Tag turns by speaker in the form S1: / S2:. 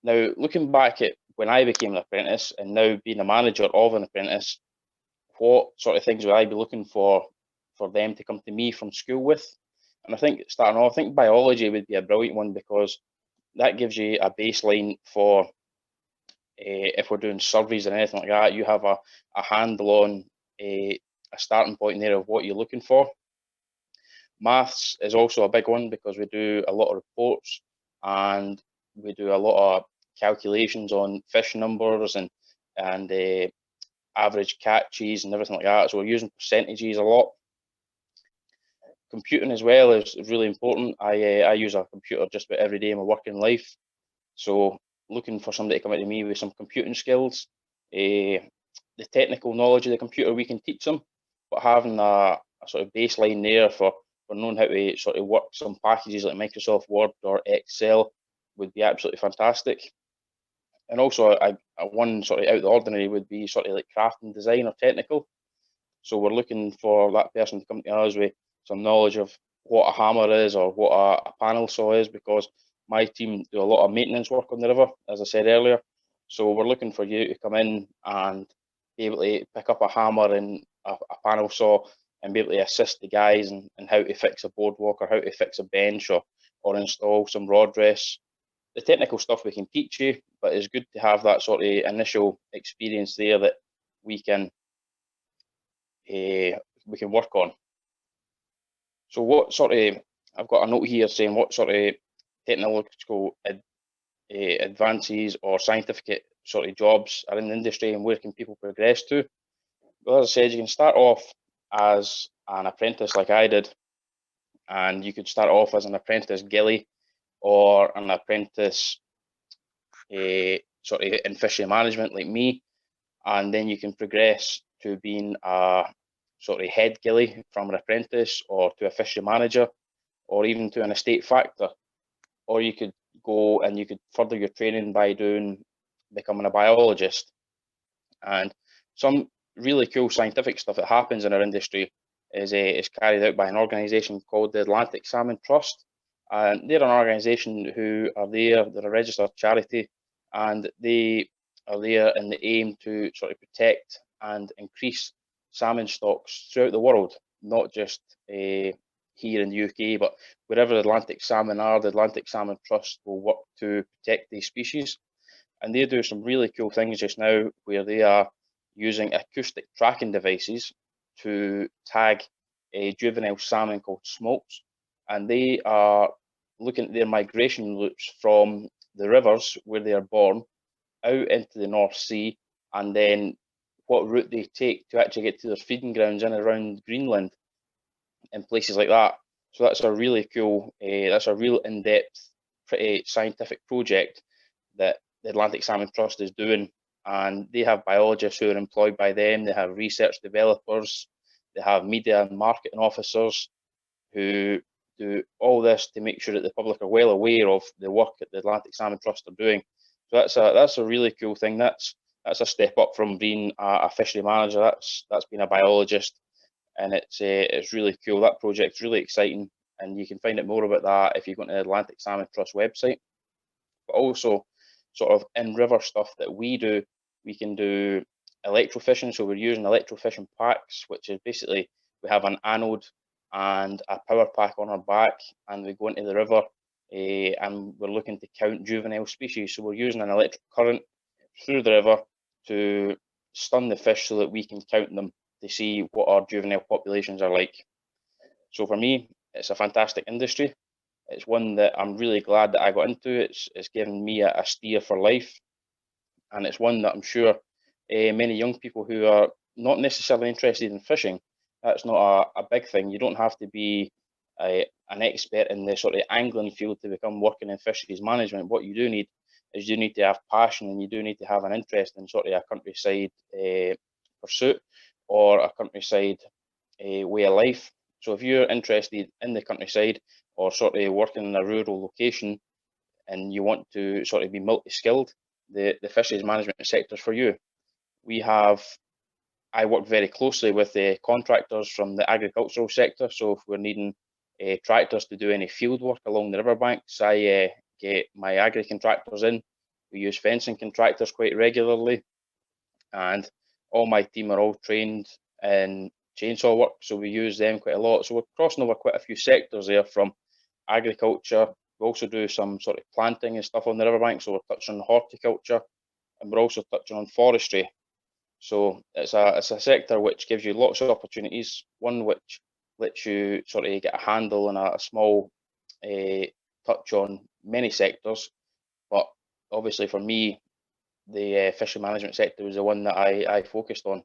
S1: Now, looking back at when I became an apprentice and now being a manager of an apprentice, what sort of things would I be looking for them to come to me from school with? And I think starting off, I think biology would be a brilliant one because that gives you a baseline for if we're doing surveys and anything like that, you have a handle on a starting point there of what you're looking for. Maths is also a big one because we do a lot of reports and we do a lot of calculations on fish numbers and average catches and everything like that. So we're using percentages a lot. Computing as well is really important. I use a computer just about every day in my working life. So looking for somebody to come into me with some computing skills, the technical knowledge of the computer we can teach them, but having a sort of baseline there for knowing how to sort of work some packages like Microsoft Word or Excel would be absolutely fantastic. And also one sort of out of the ordinary would be sort of like craft and design or technical. So we're looking for that person to come to us with some knowledge of what a hammer is or what a panel saw is, because my team do a lot of maintenance work on the river, as I said earlier. So we're looking for you to come in and be able to pick up a hammer and a panel saw and be able to assist the guys in how to fix a boardwalk or how to fix a bench or install some rod rests. The technical stuff we can teach you, but it's good to have that sort of initial experience there that we can work on. So what sort of, I've got a note here saying what sort of technological advances or scientific sort of jobs are in the industry and where can people progress to? Well, as I said, you can start off as an apprentice like I did, and you could start off as an apprentice ghillie or an apprentice sort of in fishery management like me, and then you can progress to being a sort of head ghillie from an apprentice or to a fishery manager or even to an estate factor. Or you could go and you could further your training by becoming a biologist. And some really cool scientific stuff that happens in our industry is carried out by an organisation called the Atlantic Salmon Trust. And they're an organisation who are there, they're a registered charity, and they are there in the aim to sort of protect and increase salmon stocks throughout the world, not just here in the UK, but wherever Atlantic salmon are, the Atlantic Salmon Trust will work to protect these species. And they do some really cool things just now where they are using acoustic tracking devices to tag a juvenile salmon called smolts. And they are looking at their migration routes from the rivers where they are born out into the North Sea, and then what route they take to actually get to their feeding grounds in and around Greenland and places like that. So that's a really cool, that's a real in-depth, pretty scientific project that the Atlantic Salmon Trust is doing. And they have biologists who are employed by them, they have research developers, they have media and marketing officers who do all this to make sure that the public are well aware of the work that the Atlantic Salmon Trust are doing. So that's a really cool thing. That's a step up from being a fishery manager. That's being a biologist, and it's really cool. That project's really exciting, and you can find out more about that if you go to the Atlantic Salmon Trust website. But also, sort of in river stuff that we do, we can do electrofishing. So we're using electrofishing packs, which is basically we have an anode and a power pack on our back, and we go into the river and we're looking to count juvenile species. So we're using an electric current through the river to stun the fish so that we can count them to see what our juvenile populations are like. So for me, it's a fantastic industry. It's one that I'm really glad that I got into. It's given me a steer for life, and it's one that I'm sure many young people who are not necessarily interested in fishing, that's not a big thing. You don't have to be an expert in the sort of angling field to become working in fisheries management. What you do need is you need to have passion, and you do need to have an interest in sort of a countryside pursuit or a countryside way of life. So if you're interested in the countryside or sort of working in a rural location and you want to sort of be multi-skilled, the fisheries management sector is for you. I work very closely with the contractors from the agricultural sector. So if we're needing tractors to do any field work along the riverbanks, I get my agri contractors in We use fencing contractors quite regularly, and all my team are all trained in chainsaw work, so we use them quite a lot. So we're crossing over quite a few sectors there, from agriculture. We also do some sort of planting and stuff on the riverbank, so we're touching on horticulture, and we're also touching on forestry. So it's a sector which gives you lots of opportunities. One which lets you sort of get a handle and a small touch on many sectors. But obviously for me, the fishery management sector was the one that I focused on.